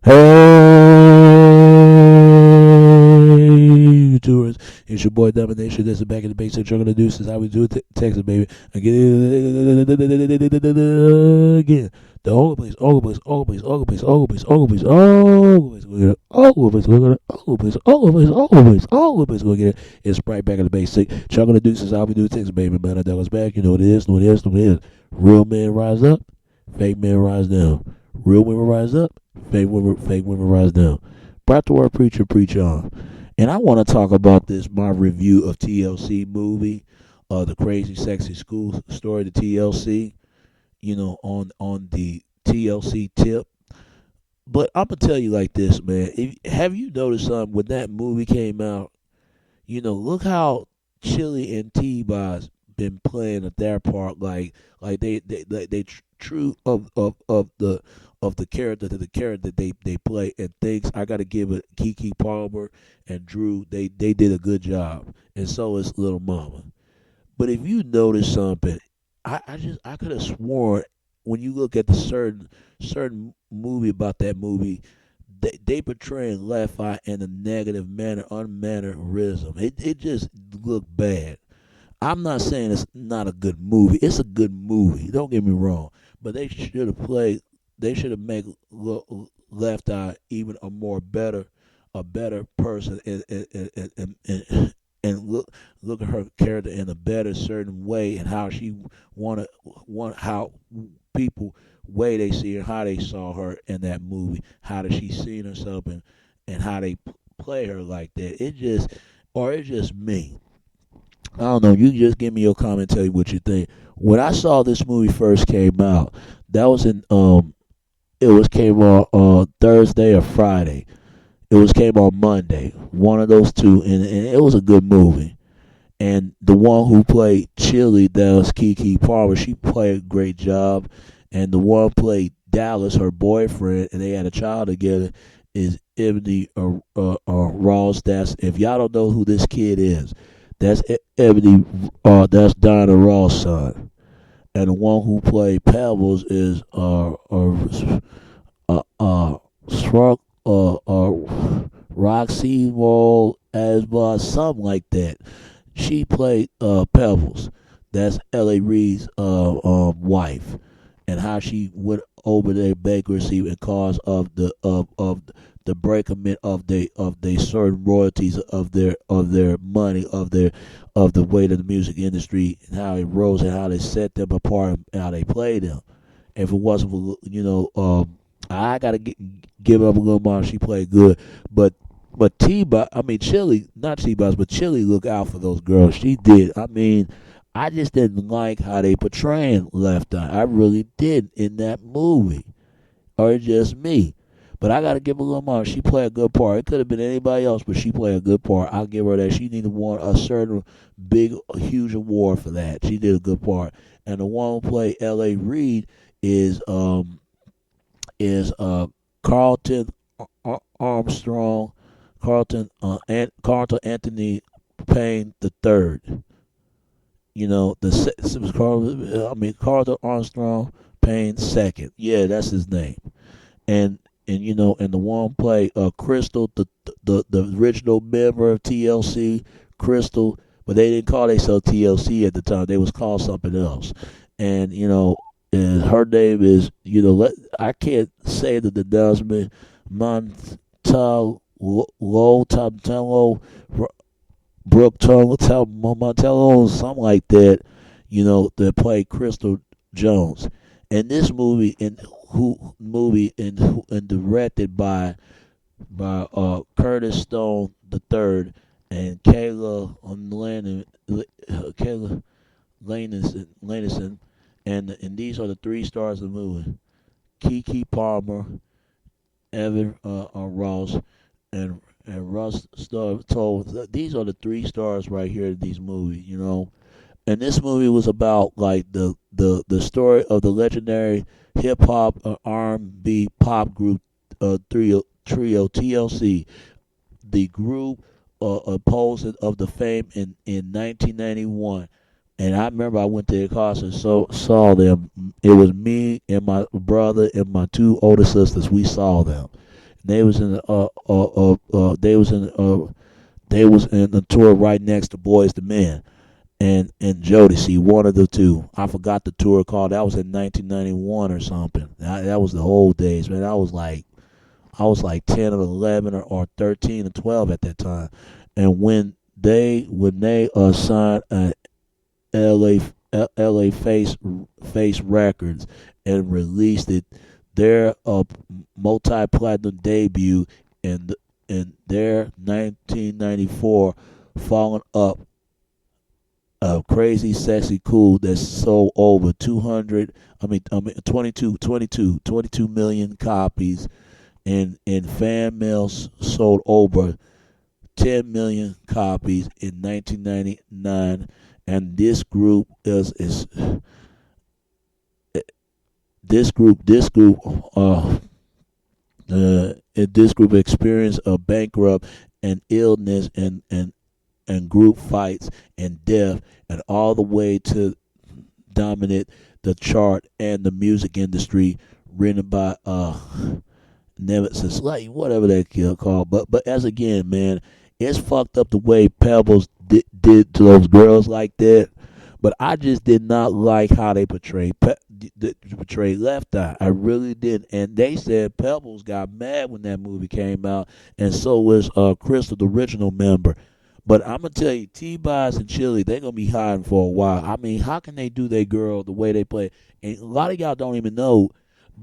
Hey, tourists, it's your boy Domination. This is back in the basic jungle of deuces. How we do it, Texas, baby. Again, the Ogre Place, Ogre Place, Ogre Place, Ogre Place, Ogre Place, Ogre Place, Ogre Place, Ogre Place, Ogre Place, Ogre Place, Ogre Place, Ogre Place, go get it. It's right back in the basic jungle of deuces. How we do it, Texas, baby. Man, that was back. You know what it is, know what it is, know what it is. Real men rise up, fake men rise down. Real women rise up, fake women rise down. Brought the word preacher, preach on. And I want to talk about this, my review of TLC movie, the Crazy Sexy School Story, the TLC, on the TLC tip. But I'm going to tell you like this, man. Have you noticed something when that movie came out? Look how Chili and T-Boz been playing at their part, like they true of the character to the character they play, and things I gotta give it Kiki Palmer and Drew, they did a good job, and so is Little Mama. But if you notice something, I could have sworn when you look at the certain movie about that movie, they portraying Left Eye in a negative manner, unmannerism. It just looked bad. I'm not saying it's not a good movie. It's a good movie. Don't get me wrong. But they should have played. They should have made Left Eye even a better person, and look at her character in a better certain way, and how she want how people way they see her, how they saw her in that movie, how does she see herself, and how they play her like that. It's just me. I don't know. You just give me your comment, tell you what you think. When I saw this movie first came out, that was it was came on Thursday or Friday. It was came on Monday, one of those two, and it was a good movie. And the one who played Chili, that was Kiki Palmer, she played a great job. And the one played Dallas, her boyfriend, and they had a child together, is Ebony Ross. That's, if y'all don't know who this kid is, that's Ebony. That's Diana Ross' son. And the one who played Pebbles is Struck Roxy Wall Asba, something like that. She played Pebbles. That's L.A. Reid's wife, and how she went over their bankruptcy and cause of the breakment of they certain royalties of their money of the weight of the music industry, and how it rose and how they set them apart and how they played them. If it wasn't for I gotta give up a little more. She played good, but Chili, not T-Boz, but Chili looked out for those girls. She did. I just didn't like how they portraying Left Eye. I really did in that movie, or it's just me. But I gotta give a little more. She played a good part. It could have been anybody else, but she played a good part. I'll give her that. She needed a certain huge award for that. She did a good part. And the one who played L.A. Reid is Carlton Armstrong, Carlton Anthony Payne the third. Carlton Armstrong Payne second. Yeah, that's his name. And the one play Crystal, the original member of TLC, Crystal, but they didn't call themselves TLC at the time. They was called something else. And and her name is I can't say the announcement Montalvo Montello Brooke Montello, something like that. That played Crystal Jones. And this movie and directed by Curtis Stone the third and Kayla Lanison, and these are the three stars of the movie: Kiki Palmer, Evan Ross, and Russ told. These are the three stars right here in these movies. And this movie was about like the story of the legendary hip hop R&B pop group trio TLC, the group opposed of the fame in 1991. And I remember I went to their concert, saw them. It was me and my brother and my two older sisters. We saw them. They was in they was in the tour right next to Boys the Men and Jodeci, one of the two. I forgot the tour called. That was in 1991 or something. That was the old days, man. I was like 10 or 11 or 13 or 12 at that time. And when they signed LA LA Face Records and released it, their multi-platinum debut in their 1994 following up Crazy Sexy Cool that sold over 22 million copies, and Fan Mail sold over 10 million copies in 1999. And this group experienced a bankrupt and illness and group fights and death, and all the way to dominate the chart and the music industry, written by Nemesis, like whatever that kid called. But as again, man, it's fucked up the way Pebbles did to those girls like that. But I just did not like how they portrayed Left Eye. I really didn't. And they said Pebbles got mad when that movie came out, and so was Crystal, the original member. But I'm gonna tell you, T-Boz and Chili, they're gonna be hiding for a while. I mean, how can they do their girl the way they play? And a lot of y'all don't even know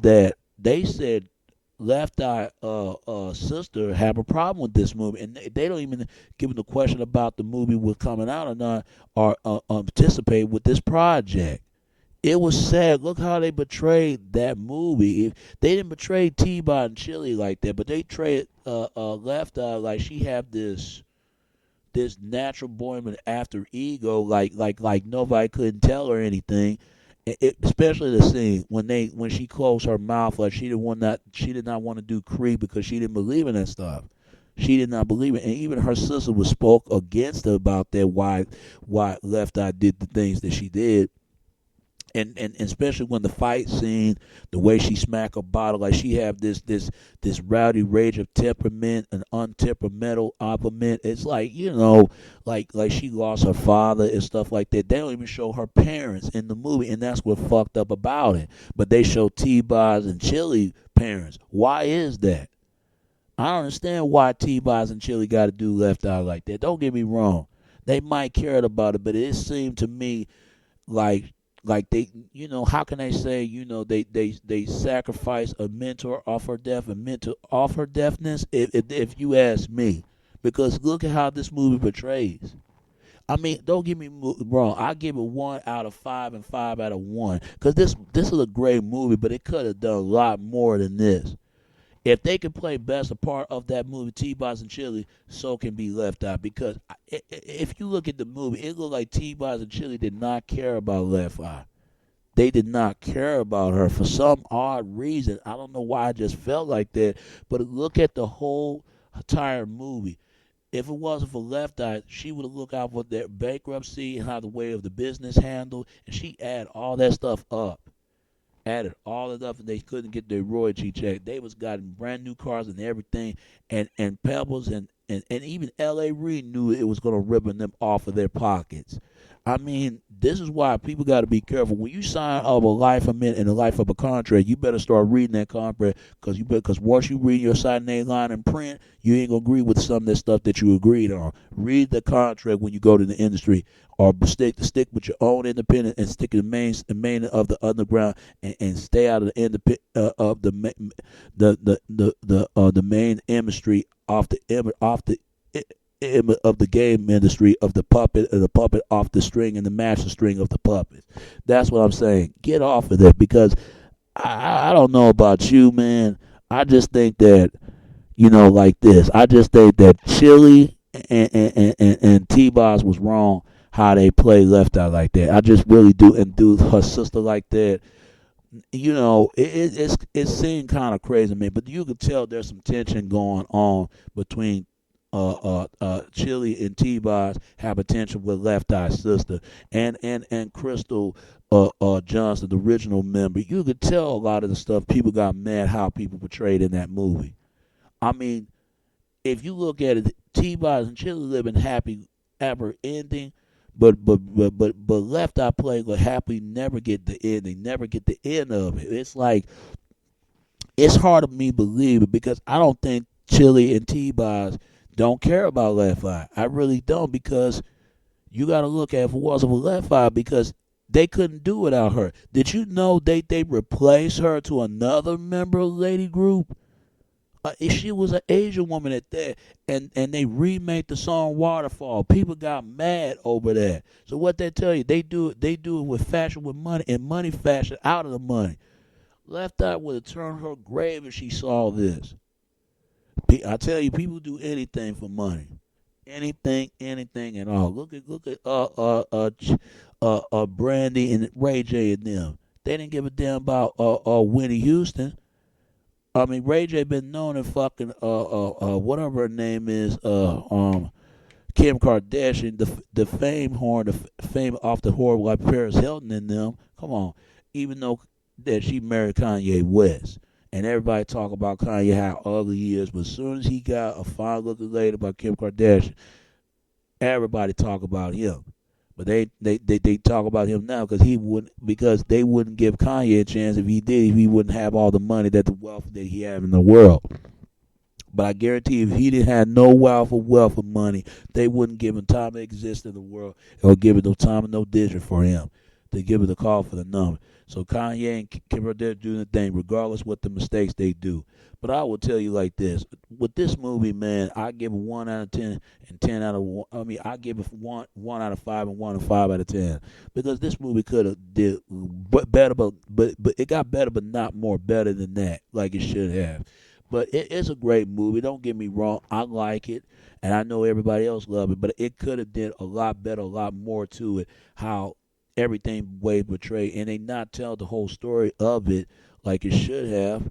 that they said Left Eye sister have a problem with this movie, and they don't even give them the question about the movie was coming out or not, or participate with this project. It was sad. Look how they betrayed that movie. If they didn't betray T-Boz and Chili like that, but they betrayed Left Eye like she have this natural born after ego, like nobody couldn't tell her anything. Especially the scene when she closed her mouth, like she did not want to do Creed because she didn't believe in that stuff. She did not believe it, and even her sister was spoke against her about that. Why Left Eye did the things that she did. And especially when the fight scene, the way she smack a bottle, like she have this rowdy rage of temperament, an untemperamental temperament. It's like, like she lost her father and stuff like that. They don't even show her parents in the movie, and that's what fucked up about it. But they show T-Boz and Chili parents. Why is that? I don't understand why T-Boz and Chili got to do Left Eye like that. Don't get me wrong, they might care about it, but it seemed to me like they, how can they say, they sacrifice a mentor off her death, a mentor off her deafness, if you ask me. Because look at how this movie portrays. I mean, don't get me wrong. I give it 1 out of 5 and 5 out of 1. Because this is a great movie, but it could have done a lot more than this. If they could play best a part of that movie, T-Boz and Chili, so can be Left Eye. Because if you look at the movie, it looked like T-Boz and Chili did not care about Left Eye. They did not care about her for some odd reason. I don't know why I just felt like that. But look at the whole entire movie. If it wasn't for Left Eye, she would have looked out for their bankruptcy and how the way of the business handled. And she added all that stuff up. Added all it up, and they couldn't get their royalty check. They was gotten brand new cars and everything, and Pebbles and even L.A. Reid knew it was going to ribbon them off of their pockets. I mean, this is why people got to be careful. When you sign up a life of mint and a life of a contract, you better start reading that contract, because once you read your sign name line in print, you ain't going to agree with some of that stuff that you agreed on. Read the contract when you go to the industry, or stick with your own independent and stick to the main of the underground, and stay out of the of the main industry off the game industry of the puppet off the string and the master string of the puppet. That's what I'm saying. Get off of that, because I don't know about you, man. I just think that, like this. I just think that Chili and T-Boz was wrong how they play Left Eye like that. I just really do, and do her sister like that. It seemed kind of crazy to me, but you could tell there's some tension going on between Chili and T-Boz have a tension with Left Eye's sister, and Crystal Johnson, the original member. You could tell a lot of the stuff people got mad how people portrayed in that movie. I mean, if you look at it, T-Boz and Chili living happy ever ending, but Left Eye playing a happy never get the ending, never get the end of it. It's like it's hard of me believe it because I don't think Chili and T-Boz don't care about Left Eye. I really don't because you got to look at if it wasn't for Left Eye because they couldn't do without her. Did you know they replaced her to another member of Lady Group? She was an Asian woman at that, and they remade the song Waterfall. People got mad over that. So what they tell you, they do it with fashion, with money, and money fashion out of the money. Left Eye would have turned her grave if she saw this. I tell you, people do anything for money, anything at all. Look at Brandy and Ray J and them. They didn't give a damn about Whitney Houston. I mean, Ray J been known in fucking whatever her name is Kim Kardashian, the fame horn, the fame off the horn like Paris Hilton and them. Come on, even though that she married Kanye West, and everybody talk about Kanye how ugly he is, but as soon as he got a fine looking lady by Kim Kardashian, everybody talk about him. But they talk about him now because they wouldn't give Kanye a chance if he did. If he wouldn't have all the money that the wealth that he have in the world. But I guarantee you, if he didn't have no wealth of money, they wouldn't give him time to exist in the world or give it no time and no digit for him. They give it a call for the number. So Kanye and Kim are there doing the thing, regardless what the mistakes they do. But I will tell you like this: with this movie, man, I give it 1 out of 10 and 10 out of 1. I mean, I give it 1 out of 5 and 1 and 5 out of 10 because this movie could have did better, but it got better, but not more better than that, like it should have. But it's a great movie. Don't get me wrong. I like it, and I know everybody else love it. But it could have did a lot better, a lot more to it. How everything way portrayed, and they not tell the whole story of it like it should have.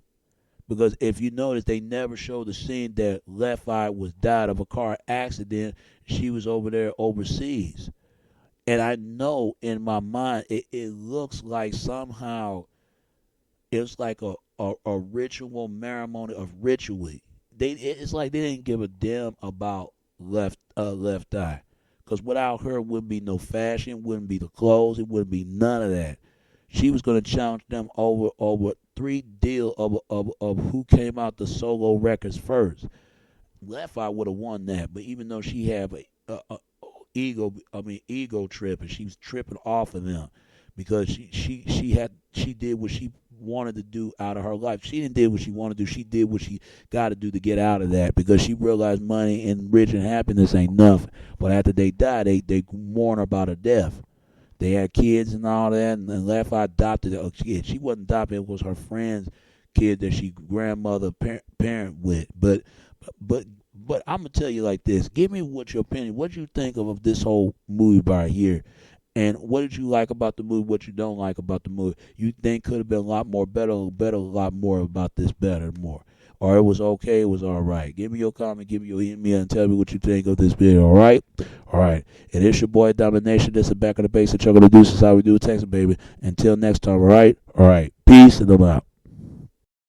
Because if you notice, they never showed the scene that Left Eye was died of a car accident. She was over there overseas. And I know in my mind, it looks like somehow it's like a ritual ceremony of ritual. It's like they didn't give a damn about Left Eye. Because without her, wouldn't be no fashion, wouldn't be the clothes, it wouldn't be none of that. She was going to challenge them over 3 deal of who came out the solo records first. Left Eye would have won that, but even though she had a ego trip, and she was tripping off of them because she did what she wanted to do out of her life. She didn't do what she wanted to do. She did what she got to do to get out of that because she realized money and rich and happiness ain't nothing. But after they died, they mourn about her death. They had kids and all that, and Left Eye adopted a kid. She wasn't adopted; it was her friend's kid that she grandmother parent with. But I'm gonna tell you like this: give me what your opinion. What you think of this whole movie right here, and what did you like about the movie? What you don't like about the movie? You think could have been a lot more better, a lot more about this better, more. Or it was okay, it was all right. Give me your comment, give me your email, and tell me what you think of this video, all right? All right. And it's your boy, Domination. This is Back of the Basic. Chuck of the Deuces, how we do it, Texas, baby. Until next time, all right? All right. Peace, and I'm out.